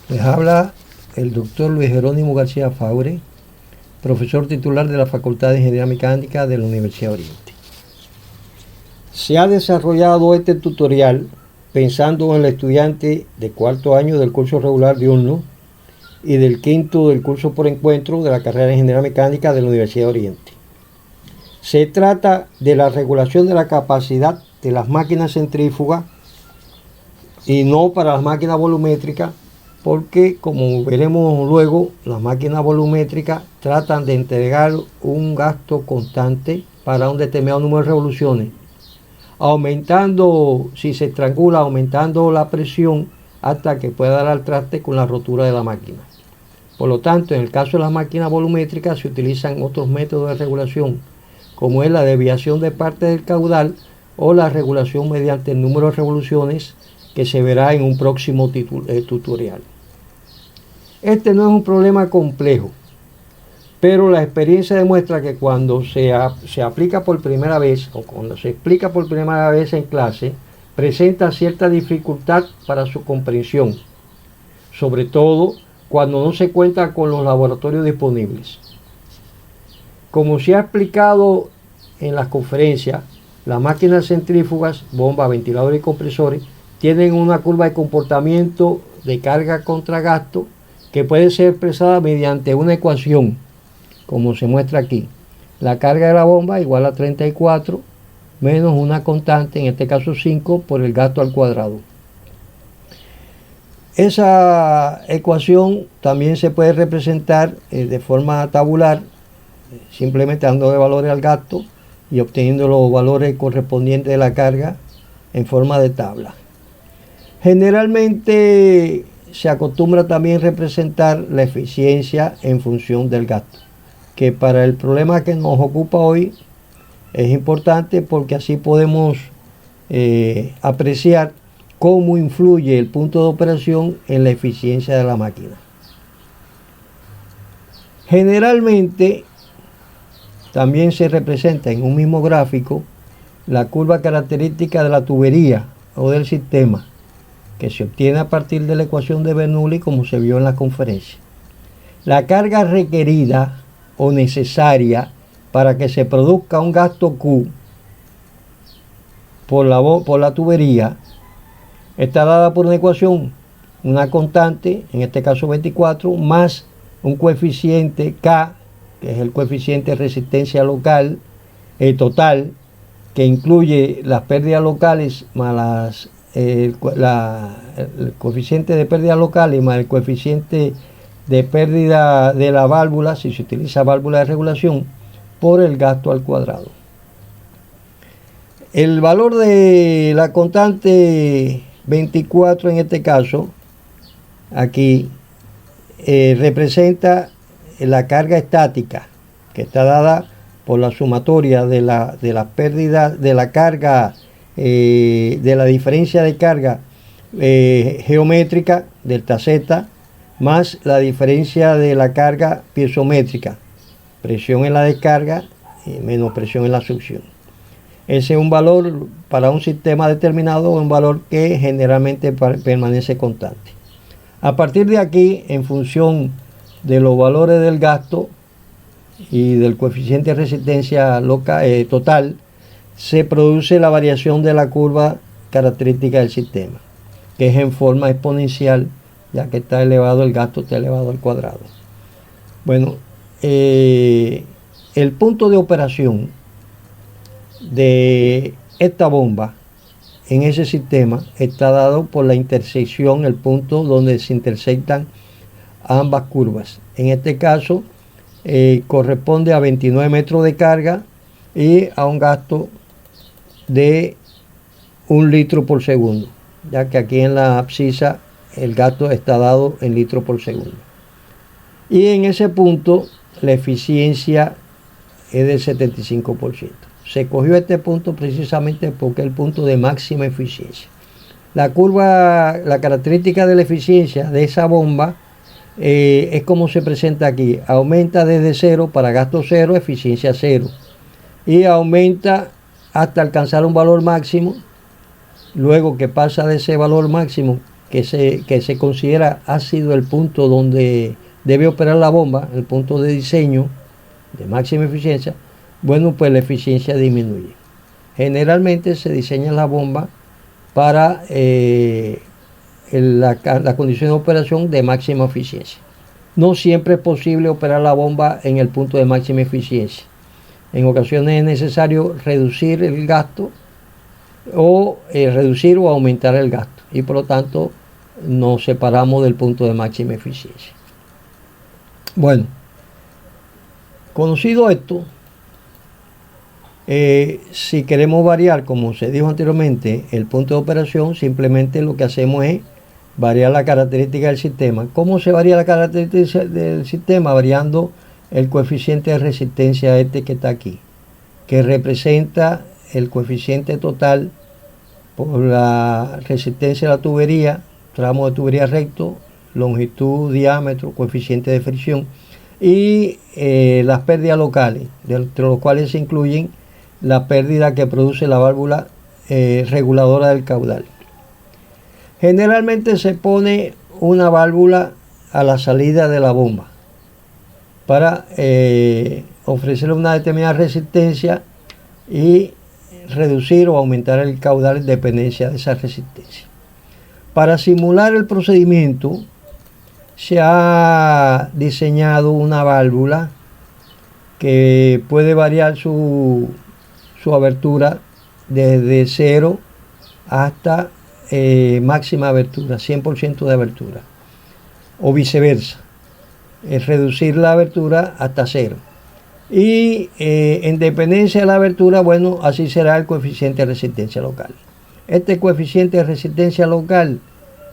Les habla el doctor Luis Jerónimo García Faure, profesor titular de la Facultad de Ingeniería Mecánica de la Universidad de Oriente. Se ha desarrollado este tutorial pensando en el estudiante de cuarto año del curso regular diurno y del quinto del curso por encuentro de la carrera de Ingeniería Mecánica de la Universidad de Oriente. Se trata de la regulación de la capacidad de las máquinas centrífugas y no para las máquinas volumétricas, porque como veremos luego, las máquinas volumétricas tratan de entregar un gasto constante para un determinado número de revoluciones, aumentando, si se estrangula, aumentando la presión hasta que pueda dar al traste con la rotura de la máquina. Por lo tanto, en el caso de las máquinas volumétricas se utilizan otros métodos de regulación, como es la desviación de parte del caudal o la regulación mediante el número de revoluciones, que se verá en un próximo tutorial. Este no es un problema complejo, pero la experiencia demuestra que cuando se aplica por primera vez o cuando se explica por primera vez en clase, presenta cierta dificultad para su comprensión, sobre todo cuando no se cuenta con los laboratorios disponibles. Como se ha explicado en las conferencias, las máquinas centrífugas, bombas, ventiladores y compresores tienen una curva de comportamiento de carga contra gasto que puede ser expresada mediante una ecuación, como se muestra aquí. La carga de la bomba igual a 34 menos una constante, en este caso 5, por el gasto al cuadrado. Esa ecuación también se puede representar de forma tabular, simplemente dando valores al gasto y obteniendo los valores correspondientes de la carga en forma de tabla. Generalmente se acostumbra también representar la eficiencia en función del gasto, que para el problema que nos ocupa hoy es importante porque así podemos apreciar cómo influye el punto de operación en la eficiencia de la máquina. Generalmente también se representa en un mismo gráfico la curva característica de la tubería o del sistema, que se obtiene a partir de la ecuación de Bernoulli, como se vio en la conferencia. La carga requerida o necesaria para que se produzca un gasto Q por la tubería está dada por una ecuación, una constante, en este caso 24, más un coeficiente K, que es el coeficiente de resistencia local total, que incluye las pérdidas locales más el coeficiente de pérdida locales más el coeficiente de pérdida de la válvula, si se utiliza válvula de regulación, por el gasto al cuadrado. El valor de la constante 24 en este caso, aquí, representa la carga estática, que está dada por la sumatoria de la pérdida de la carga, de la diferencia de carga geométrica, delta Z, más la diferencia de la carga piezométrica, presión en la descarga menos presión en la succión. Ese es un valor para un sistema determinado, un valor que generalmente permanece constante. A partir de aquí, en función de los valores del gasto y del coeficiente de resistencia local, total, se produce la variación de la curva característica del sistema, que es en forma exponencial, ya que está elevado el gasto, está elevado al cuadrado. Bueno, el punto de operación de esta bomba en ese sistema está dado por la intersección, el punto donde se intersectan ambas curvas. En este caso corresponde a 29 metros de carga y a un gasto de 1 litro por segundo, ya que aquí en la abscisa el gasto está dado en litros por segundo. Y en ese punto la eficiencia es del 75%. Se cogió este punto precisamente porque es el punto de máxima eficiencia. La curva, la característica de la eficiencia de esa bomba es como se presenta aquí. Aumenta desde 0 para gasto 0, eficiencia 0. Y aumenta hasta alcanzar un valor máximo. Luego que pasa de ese valor máximo que se considera ha sido el punto donde debe operar la bomba, el punto de diseño de máxima eficiencia, bueno, pues la eficiencia disminuye. Generalmente se diseña la bomba para la condición de operación de máxima eficiencia. No siempre es posible operar la bomba en el punto de máxima eficiencia. En ocasiones es necesario reducir el gasto o reducir o aumentar el gasto, y por lo tanto nos separamos del punto de máxima eficiencia. Bueno, conocido esto, si queremos variar, como se dijo anteriormente, el punto de operación, simplemente lo que hacemos es variar la característica del sistema. ¿Cómo se varía la característica del sistema? Variando el coeficiente de resistencia que está aquí, que representa el coeficiente total por la resistencia de la tubería, tramo de tubería recto, longitud, diámetro, coeficiente de fricción y las pérdidas locales, entre los cuales se incluyen la pérdida que produce la válvula reguladora del caudal. Generalmente se pone una válvula a la salida de la bomba para ofrecer una determinada resistencia y reducir o aumentar el caudal en dependencia de esa resistencia. Para simular el procedimiento se ha diseñado una válvula que puede variar su abertura desde 0 hasta máxima abertura, 100% de abertura, o viceversa, es reducir la abertura hasta 0. Y en dependencia de la abertura, bueno, así será el coeficiente de resistencia local. Este coeficiente de resistencia local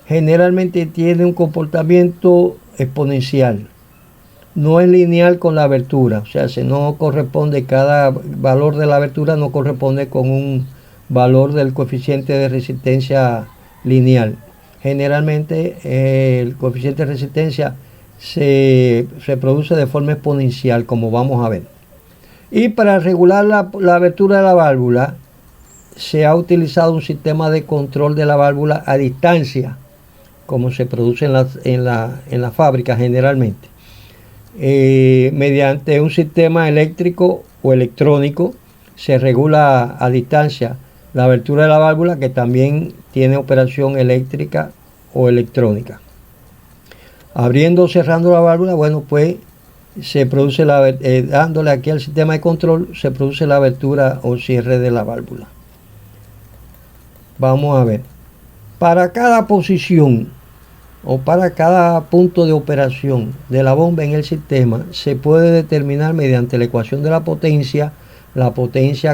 generalmente tiene un comportamiento exponencial. No es lineal con la abertura, o sea, si no corresponde, cada valor de la abertura no corresponde con un valor del coeficiente de resistencia lineal. Generalmente el coeficiente de resistencia se produce de forma exponencial, como vamos a ver. Y para regular la abertura de la válvula se ha utilizado un sistema de control de la válvula a distancia, como se produce en la fábrica generalmente, mediante un sistema eléctrico o electrónico. Se regula a distancia la abertura de la válvula, que también tiene operación eléctrica o electrónica. Abriendo o cerrando la válvula, bueno, pues se produce dándole aquí al sistema de control, se produce la abertura o cierre de la válvula. Vamos a ver. Para cada posición o para cada punto de operación de la bomba en el sistema, se puede determinar mediante la ecuación de la potencia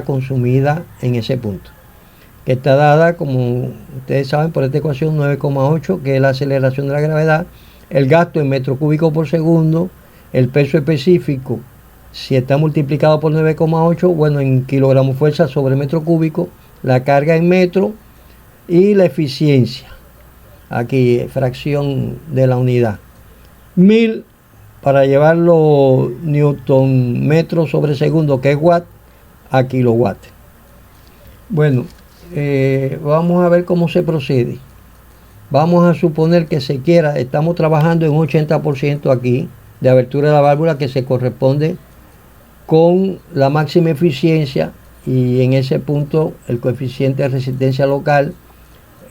consumida en ese punto, que está dada, como ustedes saben, por esta ecuación 9,8, que es la aceleración de la gravedad, el gasto en metro cúbico por segundo, el peso específico, si está multiplicado por 9,8, bueno, en kilogramos fuerza sobre metro cúbico, la carga en metro y la eficiencia, aquí fracción de la unidad, 1000 para llevarlo newton metro sobre segundo, que es watt, a kilowatt. Bueno, vamos a ver cómo se procede. Vamos a suponer que estamos trabajando en un 80% aquí de abertura de la válvula, que se corresponde con la máxima eficiencia, y en ese punto el coeficiente de resistencia local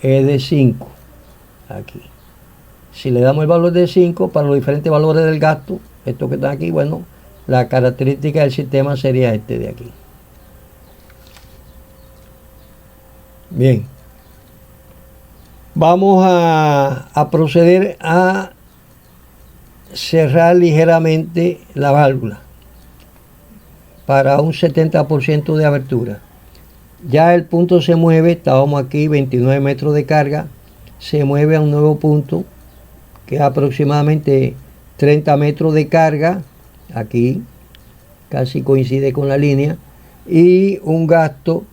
es de 5 aquí. Si le damos el valor de 5 para los diferentes valores del gasto, estos que están aquí, bueno, la característica del sistema sería este de aquí. Bien, vamos a proceder a cerrar ligeramente la válvula para un 70% de abertura. Ya el punto se mueve, estábamos aquí 29 metros de carga, se mueve a un nuevo punto que es aproximadamente 30 metros de carga, aquí casi coincide con la línea, y un gasto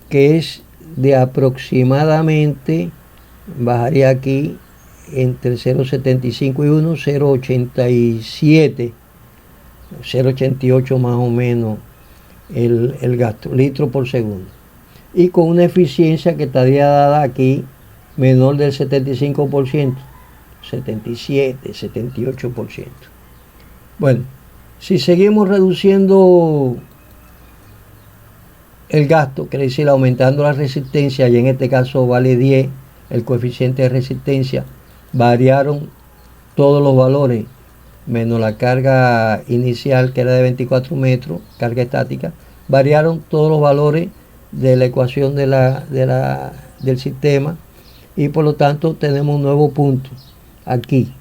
que es de aproximadamente, bajaría aquí entre 0,75 y 1, 0,87, 0,88 más o menos el gasto, litros por segundo, y con una eficiencia que estaría dada aquí menor del 75%, 77, 78%. Bueno, si seguimos reduciendo el gasto, quiere decir aumentando la resistencia, y en este caso vale 10 el coeficiente de resistencia, variaron todos los valores, menos la carga inicial que era de 24 metros, carga estática, variaron todos los valores de la ecuación del sistema, y por lo tanto tenemos un nuevo punto aquí.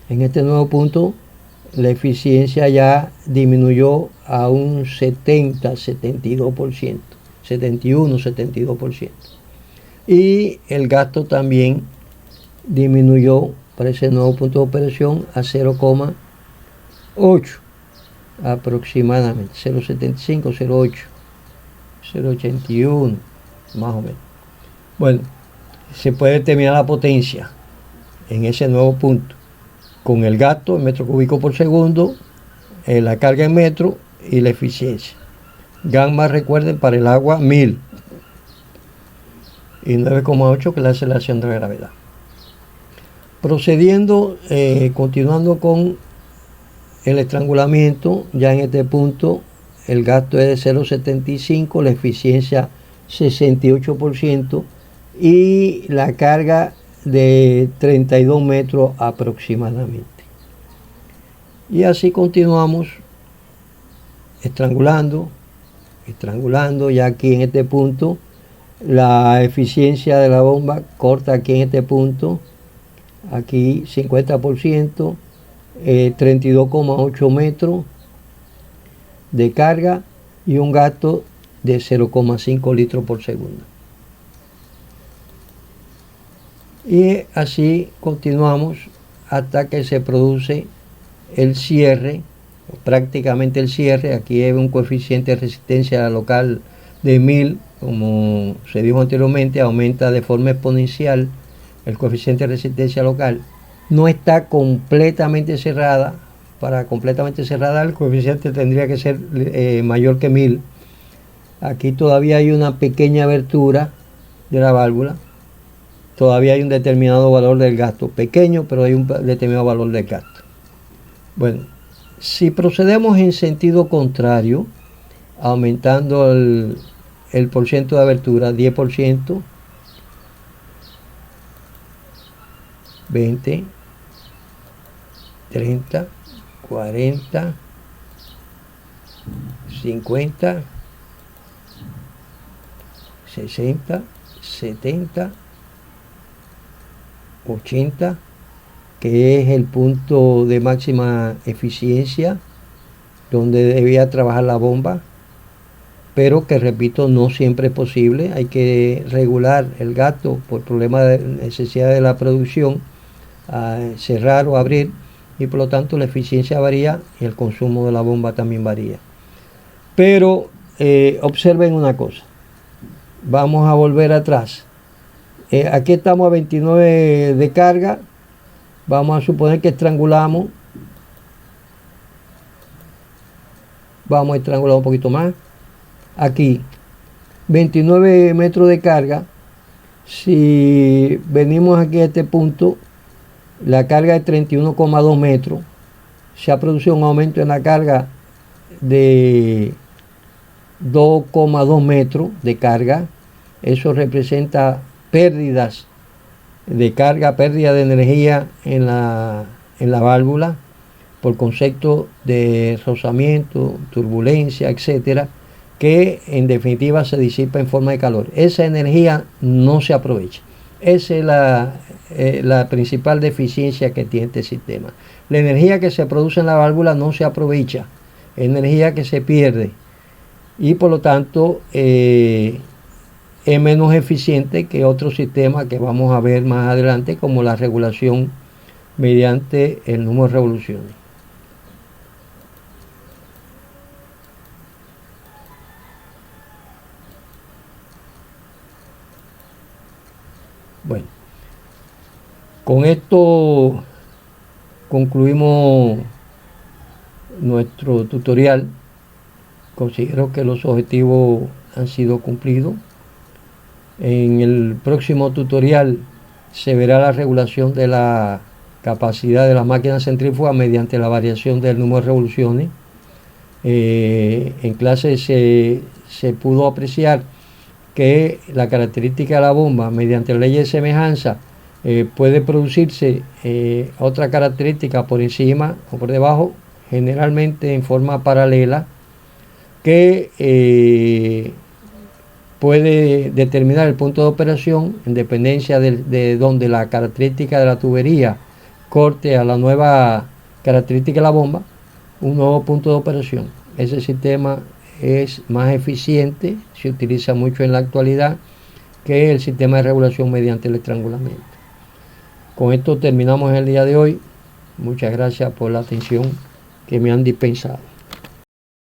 En este nuevo punto la eficiencia ya disminuyó a un 70, 72%, 71, 72%. Y el gasto también disminuyó para ese nuevo punto de operación a 0,8 aproximadamente, 0,75, 0,8, 0,81 más o menos. Bueno, se puede determinar la potencia en ese nuevo punto con el gasto en metro cúbico por segundo, la carga en metro y la eficiencia. Gamma, recuerden, para el agua 1000 y 9,8 que es la aceleración de la gravedad. Procediendo, continuando con el estrangulamiento, ya en este punto el gasto es de 0,75, la eficiencia 68% y la carga de 32 metros aproximadamente. Y así continuamos estrangulando, ya aquí en este punto la eficiencia de la bomba corta aquí en este punto, aquí 50%, 32,8 metros de carga y un gasto de 0,5 litros por segundo. Y así continuamos hasta que se produce el cierre, prácticamente el cierre. Aquí hay un coeficiente de resistencia local de 1000, como se dijo anteriormente, aumenta de forma exponencial el coeficiente de resistencia local. No está completamente cerrada. Para completamente cerrada el coeficiente tendría que ser mayor que 1000. Aquí todavía hay una pequeña abertura de la válvula. Todavía hay un determinado valor del gasto, pequeño, pero hay un determinado valor del gasto. Bueno, si procedemos en sentido contrario, aumentando el porcentaje de abertura, 10%, 20, 30, 40, 50, 60, 70, 80, que es el punto de máxima eficiencia donde debía trabajar la bomba, pero que, repito, no siempre es posible. Hay que regular el gasto por problemas de necesidad de la producción, cerrar o abrir, y por lo tanto la eficiencia varía y el consumo de la bomba también varía. Pero observen una cosa, vamos a volver atrás. Aquí estamos a 29 de carga. Vamos a suponer que estrangulamos. Vamos a estrangular un poquito más. Aquí, 29 metros de carga. Si venimos aquí a este punto, la carga es 31,2 metros. Se ha producido un aumento en la carga de 2,2 metros de carga. Eso representa pérdidas de carga, pérdida de energía en la válvula por concepto de rozamiento, turbulencia, etcétera, que en definitiva se disipa en forma de calor. Esa energía no se aprovecha. Esa es la principal deficiencia que tiene este sistema. La energía que se produce en la válvula no se aprovecha, energía que se pierde, y por lo tanto es menos eficiente que otros sistemas que vamos a ver más adelante, como la regulación mediante el número de revoluciones. Bueno, con esto concluimos nuestro tutorial. Considero que los objetivos han sido cumplidos. En el próximo tutorial se verá la regulación de la capacidad de las máquinas centrífugas mediante la variación del número de revoluciones. En clase se pudo apreciar que la característica de la bomba, mediante la ley de semejanza, puede producirse otra característica por encima o por debajo, generalmente en forma paralela, que puede determinar el punto de operación en dependencia de donde la característica de la tubería corte a la nueva característica de la bomba, un nuevo punto de operación. Ese sistema es más eficiente, se utiliza mucho en la actualidad, que el sistema de regulación mediante el estrangulamiento. Con esto terminamos el día de hoy. Muchas gracias por la atención que me han dispensado.